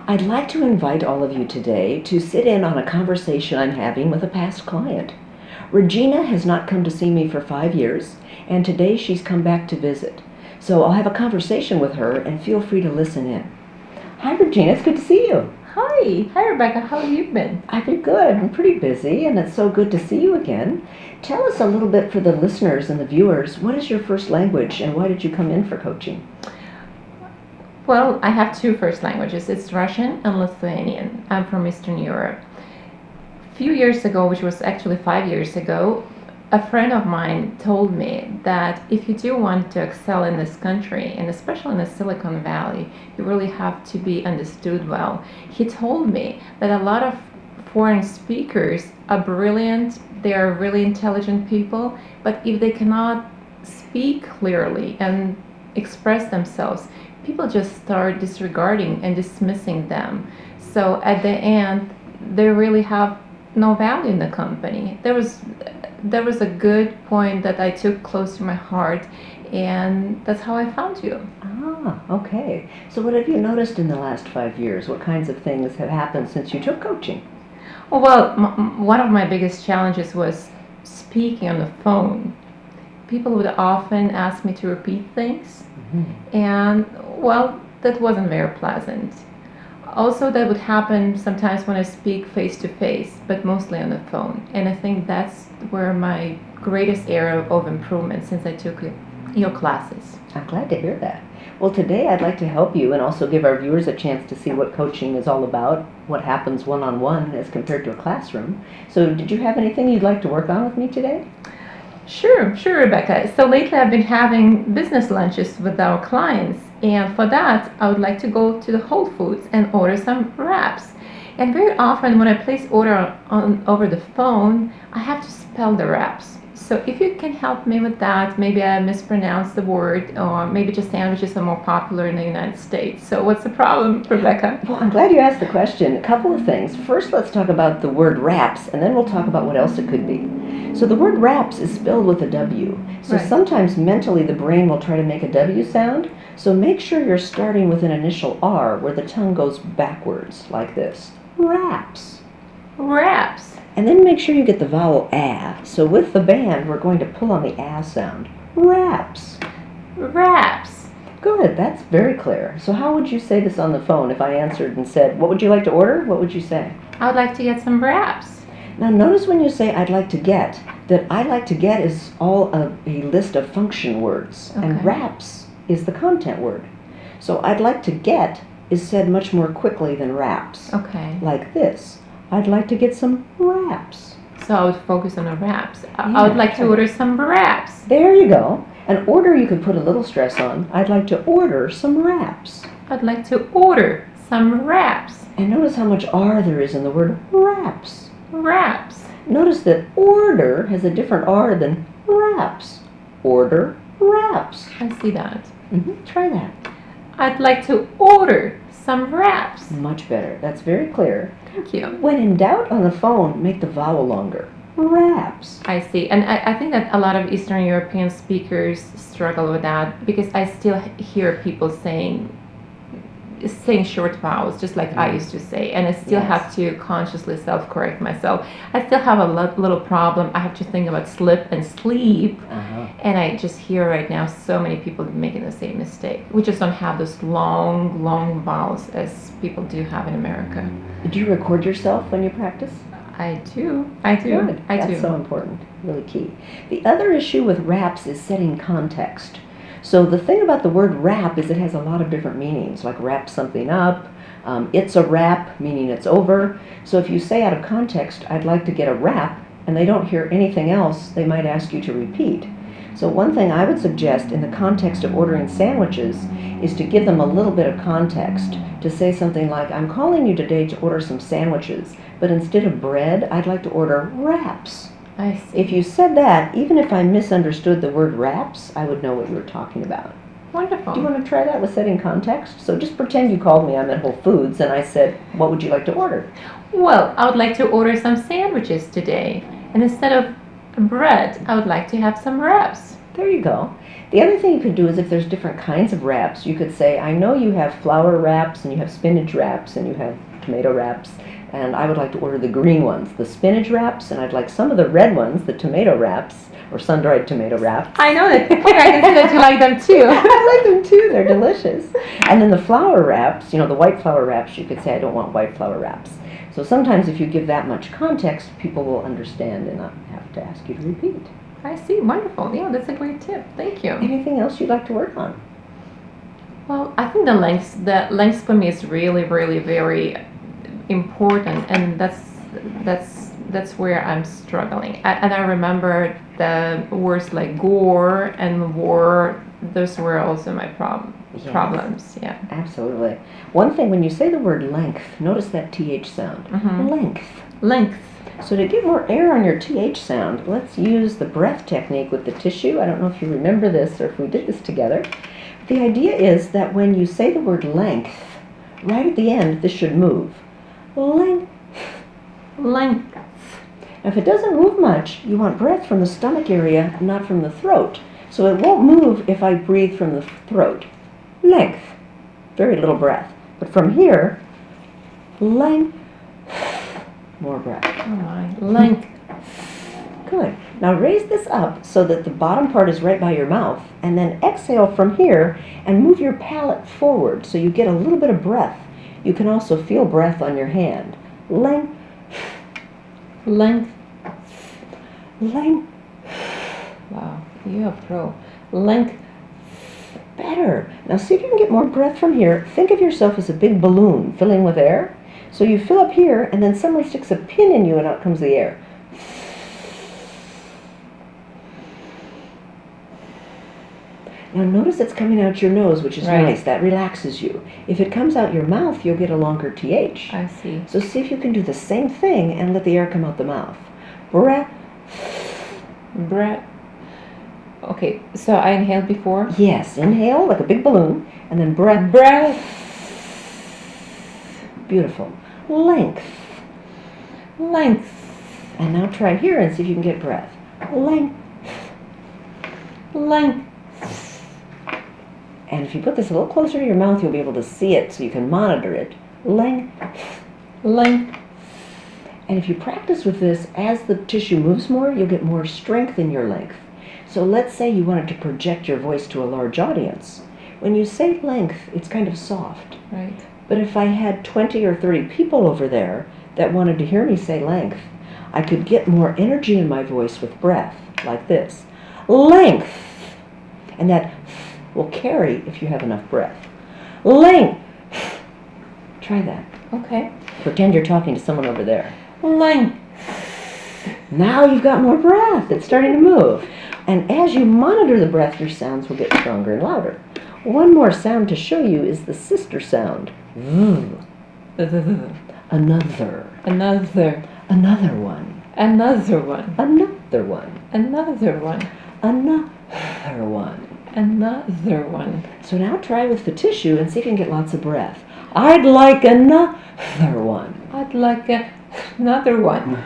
I'd like to invite all of you today to sit in on a conversation I'm having with a past client. Regina has not come to see me for 5 years, and today she's come back to visit. So I'll have a conversation with her, and feel free to listen in. Hi, Regina. It's good to see you. Hi. Hi, Rebecca. How have you been? I've been good. I'm pretty busy, and it's so good to see you again. Tell us a little bit for the listeners and the viewers. What is your first language, and why did you come in for coaching? Well, I have two first languages. It's Russian and Lithuanian. I'm from Eastern Europe. A few years ago, which was actually 5 years ago, a friend of mine told me that if you do want to excel in this country, and especially in the Silicon Valley, you really have to be understood well. He told me that a lot of foreign speakers are brilliant, they are really intelligent people, but if they cannot speak clearly and express themselves, people just start disregarding and dismissing them. So at the end, they really have no value in the company. There was a good point that I took close to my heart, and that's how I found you. Ah, okay. So what have you noticed in the last 5 years? What kinds of things have happened since you took coaching? Well, one of my biggest challenges was speaking on the phone. People would often ask me to repeat things, and well, that wasn't very pleasant. Also, that would happen sometimes when I speak face to face, but mostly on the phone. And I think that's where my greatest area of improvement since I took your classes. I'm glad to hear that. Well, today I'd like to help you and also give our viewers a chance to see what coaching is all about, what happens one-on-one as compared to a classroom. So did you have anything you'd like to work on with me today? Sure, Rebecca. So lately I've been having business lunches with our clients, and for that I would like to go to the Whole Foods and order some wraps. And very often when I place order over the phone, I have to spell the wraps. So if you can help me with that, maybe I mispronounced the word, or maybe just sandwiches are more popular in the United States. So what's the problem, Rebecca? Well, I'm glad you asked the question. A couple of things. First, let's talk about the word wraps, and then we'll talk about what else it could be. So the word wraps is spelled with a W. So Right. sometimes mentally the brain will try to make a W sound. So make sure you're starting with an initial R where the tongue goes backwards, like this. Wraps. Wraps. And then make sure you get the vowel A. So with the band, we're going to pull on the A sound. Wraps. Wraps. Good, that's very clear. So how would you say this on the phone if I answered and said, what would you like to order? What would you say? I would like to get some wraps. Now notice when you say I'd like to get, that I'd like to get is all a list of function words, and Okay. wraps is the content word. So I'd like to get is said much more quickly than wraps. Okay. Like this. I'd like to get some wraps. So I would focus on the wraps. I Yeah, would like to okay. order some wraps. There you go. An order you could put a little stress on. I'd like to order some wraps. I'd like to order some wraps. And notice how much R there is in the word wraps. Wraps. Notice that order has a different R than wraps. Order, wraps. I see that. Try that. I'd like to order some wraps. Much better. That's very clear. Thank you. When in doubt on the phone, make the vowel longer. Wraps. I see. And I think that a lot of Eastern European speakers struggle with that because I still hear people saying short vowels, just like I used to say, and I still Yes. have to consciously self-correct myself. I still have a little problem. I have to think about slip and sleep, and I just hear right now so many people making the same mistake. We just don't have those long vowels as people do have in America. Do you record yourself when you practice? I do. Good. I That's do. so important. Really key. The other issue with wraps is setting context. So the thing about the word wrap is it has a lot of different meanings, like wrap something up, it's a wrap, meaning it's over. So if you say out of context, I'd like to get a wrap, and they don't hear anything else, they might ask you to repeat. So one thing I would suggest in the context of ordering sandwiches is to give them a little bit of context, to say something like, I'm calling you today to order some sandwiches, but instead of bread, I'd like to order wraps. I see. If you said that, even if I misunderstood the word wraps, I would know what you were talking about. Wonderful. Do you want to try that with setting context? So just pretend you called me, I'm at Whole Foods, and I said, what would you like to order? Well, I would like to order some sandwiches today. And instead of bread, I would like to have some wraps. There you go. The other thing you could do is if there's different kinds of wraps, you could say, I know you have flour wraps and you have spinach wraps and you have tomato wraps, and I would like to order the green ones, the spinach wraps, and I'd like some of the red ones, the tomato wraps, or sun-dried tomato wraps. I know that. Here, I can see that you like them too. I like them too. They're delicious. And then the flour wraps, the white flour wraps, you could say, I don't want white flour wraps. So sometimes if you give that much context, people will understand and not have to ask you to repeat. I see. Wonderful. Yeah, that's a great tip. Thank you. Anything else you'd like to work on? Well, I think the lengths for me is really, really very important, and that's where I'm struggling. And I remember the words like gore and war. Those were also my problems. Yeah. Absolutely. One thing, when you say the word length, notice that TH sound. Length. So to get more air on your TH sound, let's use the breath technique with the tissue. I don't know if you remember this or if we did this together. The idea is that when you say the word length, right at the end, this should move. Length. Now, if it doesn't move much, you want breath from the stomach area, not from the throat. So it won't move if I breathe from the throat. Length. Very little breath. But from here, length. More breath. Oh my. Length. Good. Now raise this up so that the bottom part is right by your mouth, and then exhale from here and move your palate forward so you get a little bit of breath. You can also feel breath on your hand. Length. Wow, you're a pro. Length. Better. Now see if you can get more breath from here. Think of yourself as a big balloon filling with air. So you fill up here, and then someone sticks a pin in you, and out comes the air. Now notice it's coming out your nose, which is nice. That relaxes you. If it comes out your mouth, you'll get a longer TH. I see. So see if you can do the same thing and let the air come out the mouth. Breath. Okay, so I inhaled before? Yes, inhale like a big balloon, and then breath. Beautiful. Length. And now try here and see if you can get breath. Length. And if you put this a little closer to your mouth, you'll be able to see it so you can monitor it. Length. And if you practice with this, as the tissue moves more, you'll get more strength in your length. So let's say you wanted to project your voice to a large audience. When you say length, it's kind of soft. Right. But if I had 20 or 30 people over there that wanted to hear me say length, I could get more energy in my voice with breath, like this. Length. And that will carry if you have enough breath. Length. Try that. Okay. Pretend you're talking to someone over there. Length. Now you've got more breath. It's starting to move. And as you monitor the breath, your sounds will get stronger and louder. One more sound to show you is the sister sound. Another. Another one. Another one. Another one. Another one. Another one. Another one. Another one. So now try with the tissue and see if you can get lots of breath. I'd like another one. I'd like another one.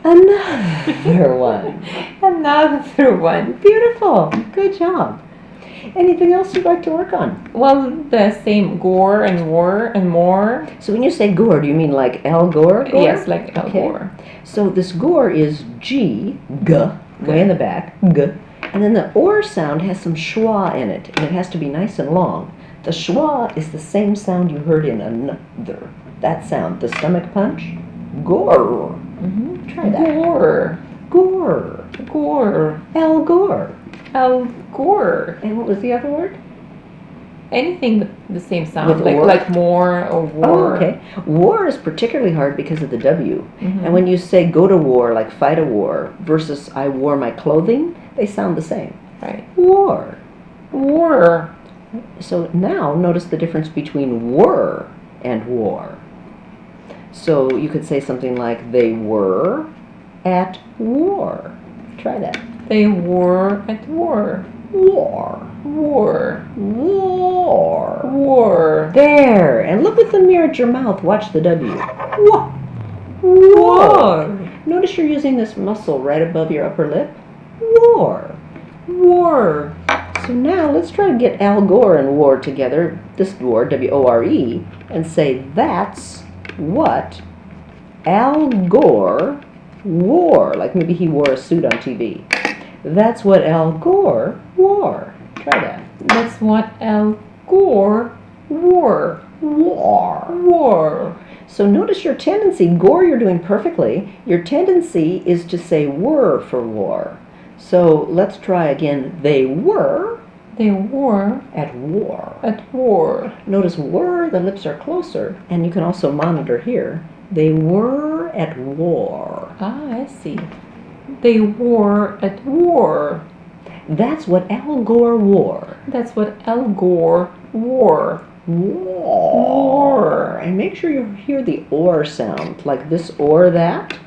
Another one. Another one. Beautiful. Good job. Anything else you'd like to work on? Well, the same gore and war and more. So when you say gore, do you mean like Al Gore? Yes, like Al Gore. So this gore is G, way in the back, G. And then the or sound has some schwa in it, and it has to be nice and long. The schwa is the same sound you heard in another. That sound, the stomach punch, gore. Mm-hmm. Try that. Gore. Gore. Gore. Al Gore. Al Gore. And what was the other word? Anything with the same sound, With or? like more or war. Oh, okay. War is particularly hard because of the W. Mm-hmm. And when you say go to war, like fight a war, versus I wore my clothing, they sound the same. Right. War. War. So now notice the difference between were and war. So you could say something like they were at war. Try that. They were at war. War. War. War. War. There. And look with the mirror at your mouth. Watch the W. War. War. Notice you're using this muscle right above your upper lip. War. War. So now let's try to get Al Gore and war together, this war, W-O-R-E, and say that's what Al Gore wore. Like maybe he wore a suit on TV. That's what Al Gore wore. Try that. That's what Al Gore wore. War. So notice your tendency, Gore you're doing perfectly, your tendency is to say were for war. So let's try again. They were at war. Notice were, the lips are closer, and you can also monitor here. They were at war. Ah, I see. They were at war. That's what Al Gore wore. That's what Al Gore wore. War. And make sure you hear the or sound, like this or that.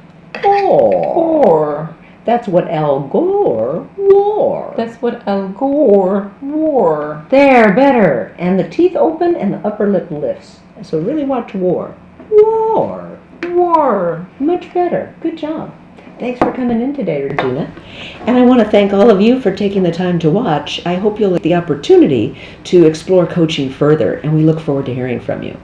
Or. That's what Al Gore wore. That's what Al Gore wore. There, better. And the teeth open and the upper lip lifts. So really watch war. War. Much better. Good job. Thanks for coming in today, Regina. And I want to thank all of you for taking the time to watch. I hope you'll get the opportunity to explore coaching further, and we look forward to hearing from you.